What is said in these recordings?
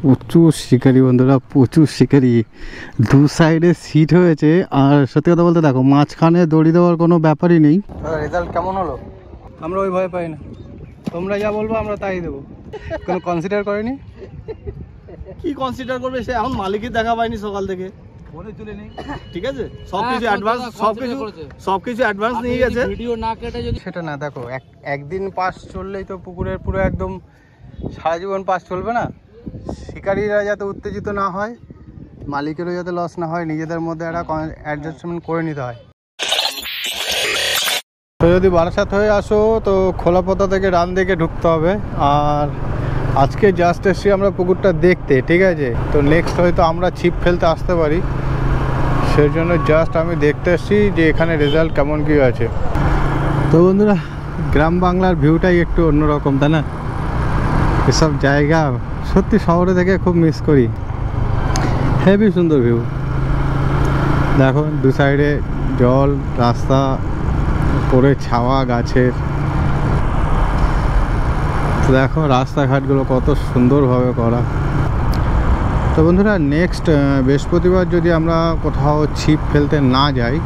প্রচুর শিকারি বন্ধুরা, প্রচুর শিকারি। দু সাইডে সিট হয়েছে। আর সত্যি কথা বলতে দেখো, মাঝখানে দড়ি দেওয়ার কোনো ব্যাপারই নেই। রেজাল্ট কেমন হলো? আমরা ওই ভয় পাই না, তোমরা যা বলবো আমরা তাই দেবো। কোনো কনসিডার করেনি? কি কনসিডার করবে সে? এখন মালিকই দেখা পায়নি সকাল থেকে, ফোনে তুলে নেই। ঠিক আছে, সবকিছু অ্যাডভান্স, সবকিছু অ্যাডভান্স নিয়ে গেছে। ভিডিও না কেটে যদি সেটা না, দেখো একদিন পাস চললেই তো পুকুরের পুরো একদম সারা জীবন পাস চলবে না। শিকারীরা যাতে উত্তেজিত না হয়, মালিকেরও যাতে লস না হয়, নিজেদের মধ্যে একটা অ্যাডজাস্টমেন্ট করে নিতে হয়। তো যদি বারাসাত হয়ে আসো তো খোলাপোতা থেকে রান দিকে ঢুকতে হবে। আর আজকে জাস্ট এসছি আমরা পুকুরটা দেখতে, ঠিক আছে? তো নেক্সট হয়তো আমরা ছিপ ফেলতে আসতে পারি, সেই জন্য জাস্ট আমি দেখতে এসছি যে এখানে রেজাল্ট কেমন কী আছে। তো বন্ধুরা, গ্রাম বাংলার ভিউটাই একটু অন্যরকম, তাই না? এসব জায়গা সত্যি শহরে থেকে খুব মিস করি। হেভি সুন্দর ভিউ। দেখো দু সাইডে জল, রাস্তা, পরে ছাওয়া গাছের। দেখো রাস্তাঘাটগুলো কত সুন্দরভাবে করা। তো বন্ধুরা, নেক্সট বৃহস্পতিবার যদি আমরা কোথাও ছিপ ফেলতে না যাই,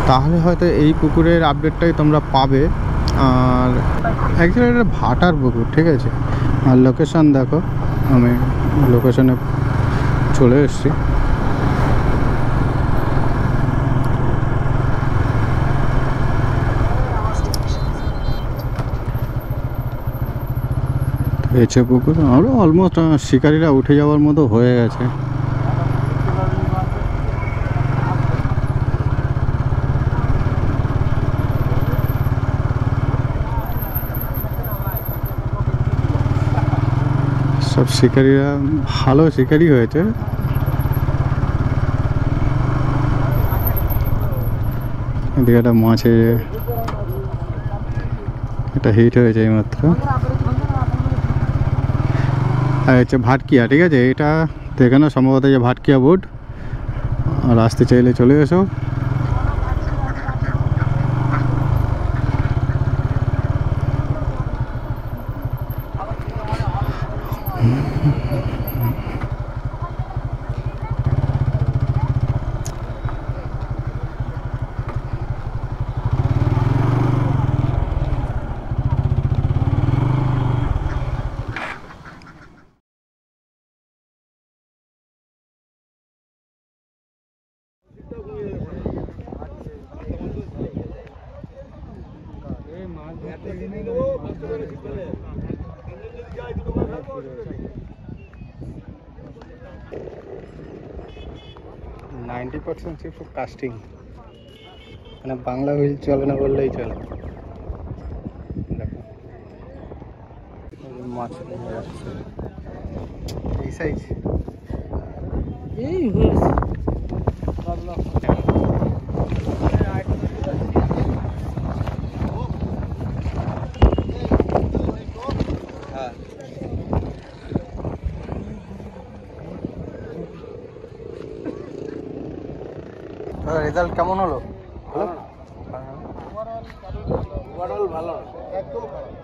তাহলে হয়তো এই পুকুরের আপডেটটাই তোমরা পাবে। আর অ্যাকচুয়ালি এটা ভাটার পুকুর, ঠিক আছে? আর লোকেশন দেখো, আমি লোকেশনে চলে এসেছি। এছে পুকুর, আরও অলমোস্ট শিকারীরা উঠে যাওয়ার মতো হয়ে গেছে। সব শিকারীরা ভালো শিকারি হয়েছে। এদিকে একটা মাছে এটা হিট হয়েছে এইমাত্র। আর হচ্ছে ভাটকিয়া, ঠিক আছে? এটা দেখে না, সম্ভবত যে ভাটকিয়া বোর্ড। আর আসতে চাইলে চলে এসো। সব কাস্টিং, মানে বাংলা হুইল চলে না বললেই চলে। দেখো মাছ যাচ্ছে এই সাইজ, এই হয়েছে। রেজাল্ট কেমন হলো? ভালো, ওভারঅল ভালো, একদম খারাপ।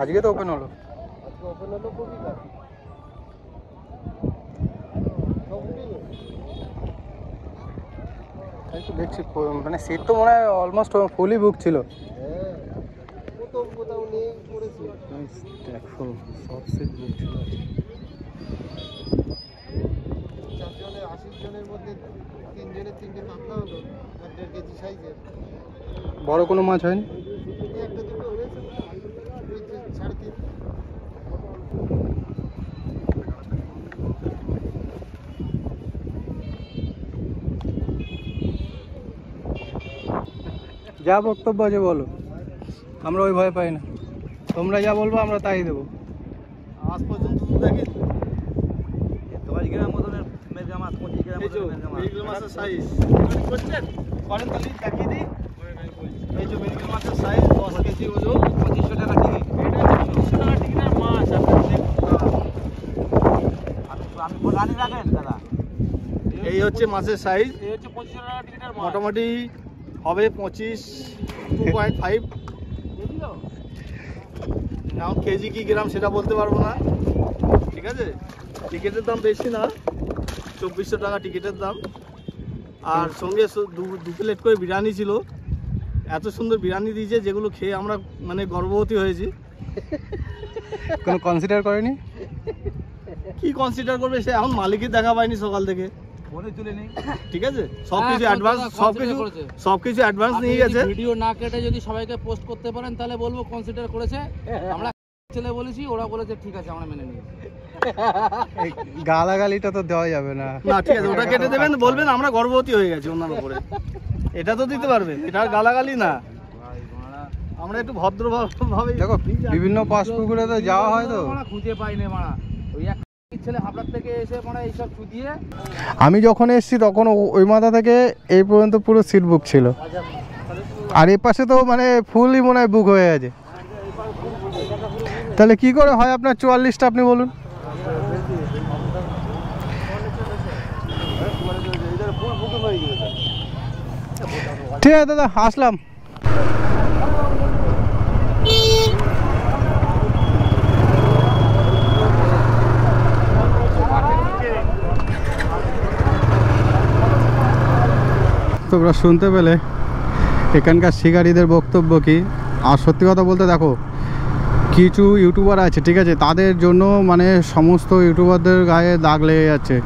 আজকে তো ওপেন হলো, খুবই খারাপ। দেখছি মানে সিট তো মনে হয় অলমোস্ট ফুলই বুক ছিল। দেখো সব সিট বুক ছিল। 80 জনের মধ্যে 3 জনের 3টে কাতলা হলো, 1.5 কেজি সাইজের। বড় কোনো মাছ হয়নি? একটা দুটো হয়েছে, 3.5। যা বক্তব্য আছে বলো, আমরা ওই ভয় পাই না। তোমরা যা বলবো আমরা তাই দেবো। আজ পর্যন্ত তো দেখি 10 গ্রাম মতনের মেরগা মাছ, 25 গ্রাম মেরগা মাছের সাইজ করছেন করেন, তাহলে দেখিয়ে দিই। এই যে মেরগা মাছের সাইজ 10 কেজি ওজন, 2500 টাকা টিকিট। এটা 2500 টাকা টিকিটের মাছ। আমি বলানি রাখেন দাদা, এই হচ্ছে মাছের সাইজ। এই হচ্ছে 2500 টাকা টিকিটের মাছ। মোটামুটি হবে 25, 2.5। এখন কেজি কি গ্রাম সেটা বলতে পারবো না, ঠিক আছে। টিকিটের দাম বেশি না, 2400 টাকা টিকিটের দাম। আর সঙ্গে দু প্লেট করে বিরিয়ানি ছিল। এত সুন্দর বিরিয়ানি দিয়েছে যেগুলো খেয়ে আমরা মানে গর্ভবতী হয়েছি। কোনো কনসিডার করেনি? কি কনসিডার করবে সে, এখন মালিকের দেখা পাইনি সকাল থেকে, ঠিক আছে। সবকিছু অ্যাডভান্স, সবকিছু অ্যাডভান্স নিয়ে গেছে। ভিডিও না কেটে যদি সবাইকে পোস্ট করতে পারেন তাহলে বলবো কনসিডার করেছে। আমরা ছেলে বলেছি, ওরা বলেছে ঠিক আছে আমরা মেনে নিই। গালাগালিটা তো দেওয়া যাবে না। না ঠিক আছে, ওটা কেটে দেবেন, বলবেন আমরা গর্ভবতী হয়ে গেছি ওনার উপরে, এটা তো দিতে পারবেন। এটা গালাগালি না, আমরা একটু ভদ্রভাবে। দেখো বিভিন্ন পাশ পুকুরে তো যাওয়া হয়, তো খুঁজে পাইনি মারা, ওই এক ছেলে হাবড়ার থেকে এসে মানে এইসব চুদিয়ে। আমি যখন এসেছি তখন ওই মাথা থেকে এই পর্যন্ত পুরো সিট বুক ছিল, আর এই পাশে তো মানে ফুলই মনে হয় বুক হয়ে গেছে। তাহলে কি করে হয় আপনার 44টা, আপনি বলুন। ঠিক আছে দাদা, আসলাম। তোমরা শুনতে পেলে এখানকার শিকারীদের বক্তব্য কি। আর সত্যি কথা বলতে দেখো, কিছু ইউটিউবার আছে, ঠিক আছে, তাদের জন্য মানে সমস্ত ইউটিউবারদের গায়ে দাগ লেগে যাচ্ছে।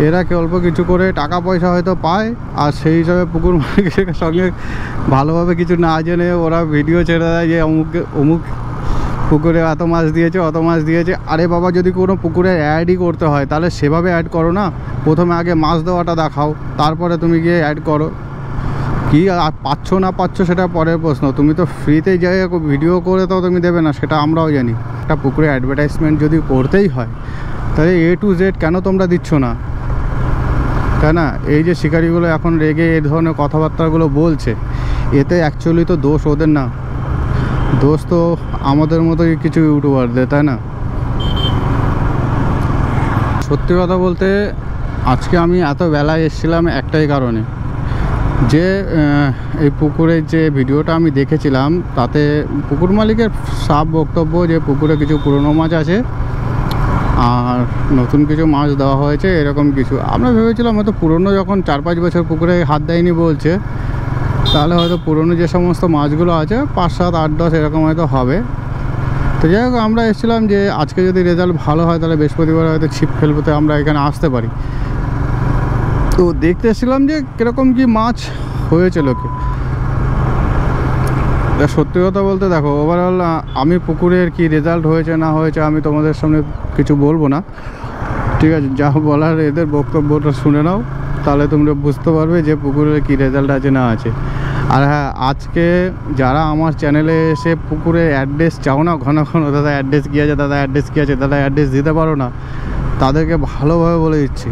এরা কি অল্প কিছু করে টাকা পয়সা হয়তো পায়, আর সেই হিসাবে পুকুর মালিকের সঙ্গে ভালোভাবে কিছু না জেনে ওরা ভিডিও ছেড়ে দেয় যে অমুক পুকুরে এত মাছ দিয়েছে, অত মাছ দিয়েছে। আরে বাবা, যদি কোনো পুকুরে অ্যাডই করতে হয় তাহলে সেভাবে অ্যাড করো না, প্রথমে আগে মাছ দেওয়াটা দেখাও, তারপরে তুমি গিয়ে অ্যাড করো। কি পাচ্ছ না পাচ্ছ সেটা পরের প্রশ্ন, তুমি তো ফ্রিতে যাই ভিডিও করে তো তুমি দেবে না, সেটা আমরাও জানি। একটা পুকুরে অ্যাডভার্টাইজমেন্ট যদি করতেই হয় তাহলে A to Z কেন তোমরা দিচ্ছ না, তাই না? এই যে শিকারিগুলো এখন রেগে এই ধরনের কথাবার্তাগুলো বলছে, এতে অ্যাকচুয়ালি তো দোষ ওদের না, দোষ তো আমাদের মতোই কিছু ইউটিউবারদের, তাই না? সত্যি কথা বলতে আজকে আমি এত বেলায় এসেছিলাম একটাই কারণে, যে এই পুকুরের যে ভিডিওটা আমি দেখেছিলাম তাতে পুকুর মালিকের সাফ বক্তব্য যে পুকুরে কিছু পুরনো মাছ আছে আর নতুন কিছু মাছ দেওয়া হয়েছে, এরকম কিছু। আমরা ভেবেছিলাম হয়তো পুরনো, যখন 4-5 বছর পুকুরে হাত দেয়নি বলছে, তাহলে হয়তো পুরনো যে সমস্ত মাছগুলো আছে 5, 7, 8, 10 এরকম হয়তো হবে। তো যাই হোক, আমরা এসেছিলাম যে আজকে যদি রেজাল্ট ভালো হয় তাহলে বৃহস্পতিবার হয়তো ছিপ ফেলবোতে আমরা এখানে আসতে পারি। তো দেখতে এসেছিলাম যে কীরকম কি মাছ হয়েছে লোকে। সত্যি কথা বলতে দেখো, ওভারঅল আমি পুকুরের কি রেজাল্ট হয়েছে না হয়েছে আমি তোমাদের সামনে কিছু বলবো না, ঠিক আছে। যা বলার এদের বক্তব্যটা শুনে নাও, তাহলে তোমরা বুঝতে পারবে যে পুকুরের কি রেজাল্ট আছে না আছে। আর হ্যাঁ, আজকে যারা আমার চ্যানেলে এসে পুকুরের অ্যাড্রেস চাও না ঘন ঘন, দাদা অ্যাড্রেস কী আছে, দাদা অ্যাড্রেস কী আছে, দাদা অ্যাড্রেস দিতে পারো না, তাদেরকে ভালোভাবে বলে দিচ্ছি,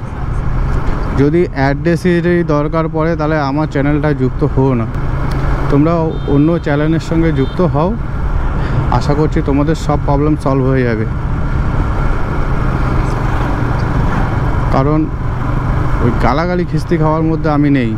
যদি অ্যাড্রেসেরই দরকার পড়ে তাহলে আমার চ্যানেলটা যুক্ত হও না, তোমরা অন্য চ্যানেলের সঙ্গে যুক্ত হও। আশা করছি তোমাদের সব প্রবলেম সলভ হয়ে যাবে, কারণ ওই গালাগালি খিস্তি খাওয়ার মধ্যে আমি নেই।